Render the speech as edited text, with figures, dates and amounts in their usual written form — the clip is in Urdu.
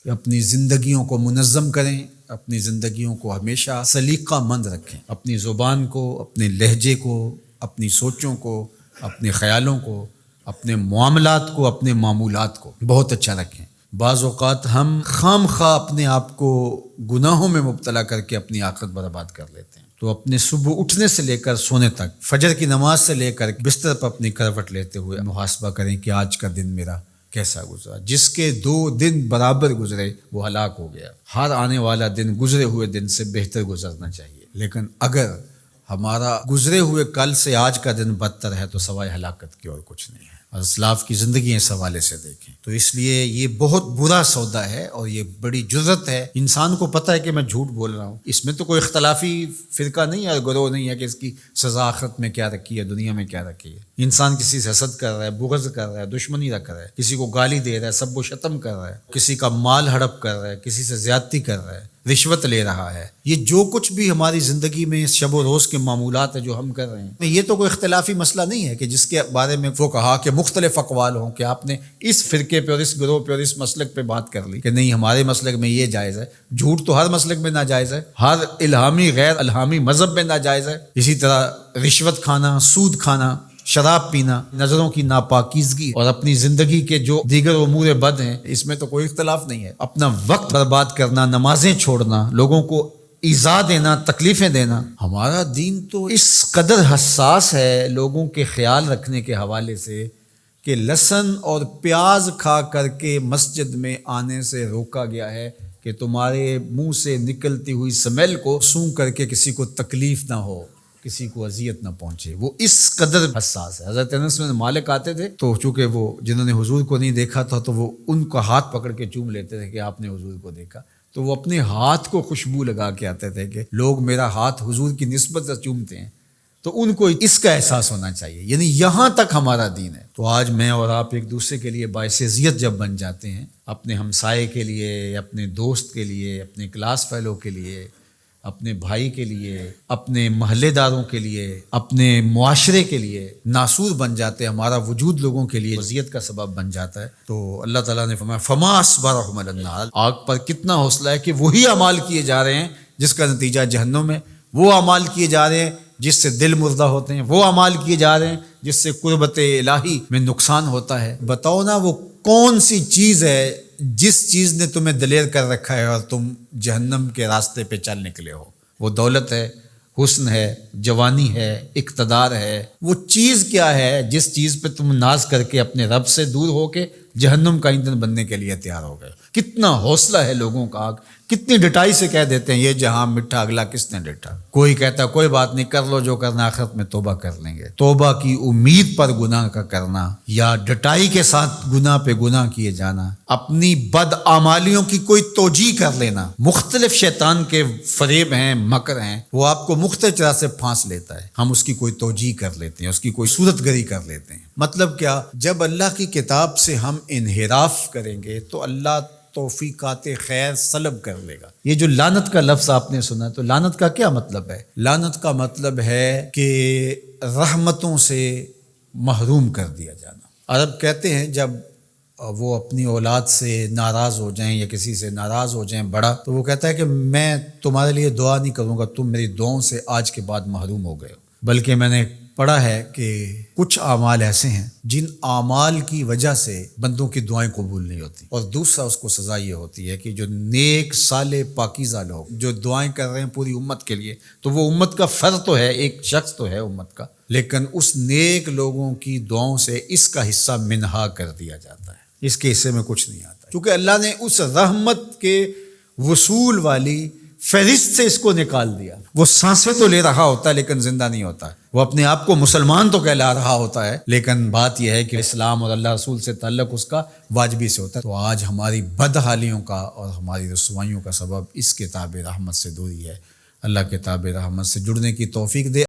اپنی زندگیوں کو منظم کریں، اپنی زندگیوں کو ہمیشہ سلیقہ مند رکھیں، اپنی زبان کو، اپنے لہجے کو، اپنی سوچوں کو، اپنے خیالوں کو، اپنے معاملات کو، اپنے معمولات کو بہت اچھا رکھیں۔ بعض اوقات ہم خام خواہ اپنے آپ کو گناہوں میں مبتلا کر کے اپنی آخرت برباد کر لیتے ہیں۔ تو اپنے صبح اٹھنے سے لے کر سونے تک، فجر کی نماز سے لے کر بستر پر اپنی کروٹ لیتے ہوئے محاسبہ کریں کہ آج کا دن میرا کیسا گزرا۔ جس کے 2 دن برابر گزرے وہ ہلاک ہو گیا۔ ہر آنے والا دن گزرے ہوئے دن سے بہتر گزرنا چاہیے، لیکن اگر ہمارا گزرے ہوئے کل سے آج کا دن بدتر ہے تو سوائے ہلاکت کی اور کچھ نہیں ہے۔ اور اسلاف کی زندگی اس حوالے سے دیکھیں تو اس لیے یہ بہت برا سودا ہے اور یہ بڑی جرت ہے۔ انسان کو پتہ ہے کہ میں جھوٹ بول رہا ہوں، اس میں تو کوئی اختلافی فرقہ نہیں ہے، گروہ نہیں ہے کہ اس کی سزا آخرت میں کیا رکھی ہے، دنیا میں کیا رکھی ہے۔ انسان کسی سے حسد کر رہا ہے، بغض کر رہا ہے، دشمنی رکھ رہا ہے، کسی کو گالی دے رہا ہے، سب و شتم کر رہا ہے، کسی کا مال ہڑپ کر رہا ہے، کسی سے زیادتی کر رہا ہے، رشوت لے رہا ہے، یہ جو کچھ بھی ہماری زندگی میں شب و روز کے معمولات ہیں جو ہم کر رہے ہیں، یہ تو کوئی اختلافی مسئلہ نہیں ہے کہ جس کے بارے میں وہ کہا کہ مختلف اقوال ہوں کہ آپ نے اس فرقے پہ اور اس گروہ پہ اور اس مسلک پہ بات کر لی کہ نہیں ہمارے مسلک میں یہ جائز ہے۔ جھوٹ تو ہر مسلک میں ناجائز ہے، ہر الہامی غیر الہامی مذہب میں ناجائز ہے۔ اسی طرح رشوت کھانا، سود کھانا، شراب پینا، نظروں کی ناپاکیزگی اور اپنی زندگی کے جو دیگر امور بد ہیں، اس میں تو کوئی اختلاف نہیں ہے۔ اپنا وقت برباد کرنا، نمازیں چھوڑنا، لوگوں کو ایذا دینا، تکلیفیں دینا، ہمارا دین تو اس قدر حساس ہے لوگوں کے خیال رکھنے کے حوالے سے کہ لہسن اور پیاز کھا کر کے مسجد میں آنے سے روکا گیا ہے کہ تمہارے منہ سے نکلتی ہوئی سمیل کو سونگھ کر کے کسی کو تکلیف نہ ہو، کسی کو اذیت نہ پہنچے۔ وہ اس قدر حساس ہے۔ حضرت انس بن مالک آتے تھے تو چونکہ وہ جنہوں نے حضور کو نہیں دیکھا تھا تو وہ ان کا ہاتھ پکڑ کے چوم لیتے تھے کہ آپ نے حضور کو دیکھا، تو وہ اپنے ہاتھ کو خوشبو لگا کے آتے تھے کہ لوگ میرا ہاتھ حضور کی نسبت سے چومتے ہیں، تو ان کو اس کا احساس ہونا چاہیے۔ یعنی یہاں تک ہمارا دین ہے۔ تو آج میں اور آپ ایک دوسرے کے لیے باعث اذیت جب بن جاتے ہیں، اپنے ہمسائے کے لیے، اپنے دوست کے لیے، اپنے کلاس فیلو کے لیے، اپنے بھائی کے لیے، اپنے محلے داروں کے لیے، اپنے معاشرے کے لیے ناسور بن جاتے ہیں، ہمارا وجود لوگوں کے لیے اذیت کا سبب بن جاتا ہے، تو اللہ تعالیٰ نے فرمایا فما اصبرهم علی النار، آگ پر کتنا حوصلہ ہے کہ وہی اعمال کیے جا رہے ہیں جس کا نتیجہ جہنم ہے، وہ اعمال کیے جا رہے ہیں جس سے دل مردہ ہوتے ہیں، وہ اعمال کیے جا رہے ہیں جس سے قربت الہی میں نقصان ہوتا ہے۔ بتاؤ نا وہ کون سی چیز ہے جس چیز نے تمہیں دلیر کر رکھا ہے اور تم جہنم کے راستے پہ چل نکلے ہو؟ وہ دولت ہے، حسن ہے، جوانی ہے، اقتدار ہے۔ وہ چیز کیا ہے جس چیز پہ تم ناز کر کے اپنے رب سے دور ہو کے جہنم کا ایندھن بننے کے لیے تیار ہو گئے؟ کتنا حوصلہ ہے لوگوں کا، کتنی ڈٹائی سے کہہ دیتے ہیں یہ جہاں میٹھا اگلا کس نے ڈٹا۔ کوئی کہتا کوئی بات نہیں، کر لو جو کرنا، آخرت میں توبہ کر لیں گے۔ توبہ کی امید پر گناہ کا کرنا یا ڈٹائی کے ساتھ گناہ پہ گناہ کیے جانا، اپنی بدعمالیوں کی کوئی توجیہ کر لینا، مختلف شیطان کے فریب ہیں، مکر ہیں، وہ آپ کو مختلف طرح سے پھانس لیتا ہے، ہم اس کی کوئی توجیہ کر لیتے ہیں، اس کی کوئی صورت گری کر لیتے ہیں۔ مطلب کیا؟ جب اللہ کی کتاب سے ہم انحراف کریں گے تو اللہ توفیقات خیر سلب کر لے گا۔ یہ جو لعنت کا لفظ آپ نے سنا، تو لعنت کا کیا مطلب ہے؟ لعنت کا مطلب ہے کہ رحمتوں سے محروم کر دیا جانا۔ عرب کہتے ہیں جب وہ اپنی اولاد سے ناراض ہو جائیں یا کسی سے ناراض ہو جائیں بڑا، تو وہ کہتا ہے کہ میں تمہارے لیے دعا نہیں کروں گا، تم میری دعاؤں سے آج کے بعد محروم ہو گئے ہو۔ بلکہ میں نے پڑھا ہے کہ کچھ اعمال ایسے ہیں جن اعمال کی وجہ سے بندوں کی دعائیں قبول نہیں ہوتی، اور دوسرا اس کو سزا یہ ہوتی ہے کہ جو نیک صالح پاکیزہ لوگ جو دعائیں کر رہے ہیں پوری امت کے لیے، تو وہ امت کا فرد تو ہے، ایک شخص تو ہے امت کا، لیکن اس نیک لوگوں کی دعاؤں سے اس کا حصہ منہا کر دیا جاتا ہے، اس کے حصے میں کچھ نہیں آتا، کیونکہ اللہ نے اس رحمت کے وصول والی فہرست سے اس کو نکال دیا۔ وہ سانسیں تو لے رہا ہوتا ہے لیکن زندہ نہیں ہوتا ہے، وہ اپنے آپ کو مسلمان تو کہلا رہا ہوتا ہے، لیکن بات یہ ہے کہ اسلام اور اللہ رسول سے تعلق اس کا واجبی سے ہوتا ہے۔ تو آج ہماری بدحالیوں کا اور ہماری رسوائیوں کا سبب اس کتاب رحمت سے دوری ہے۔ اللہ کتاب رحمت سے جڑنے کی توفیق دے۔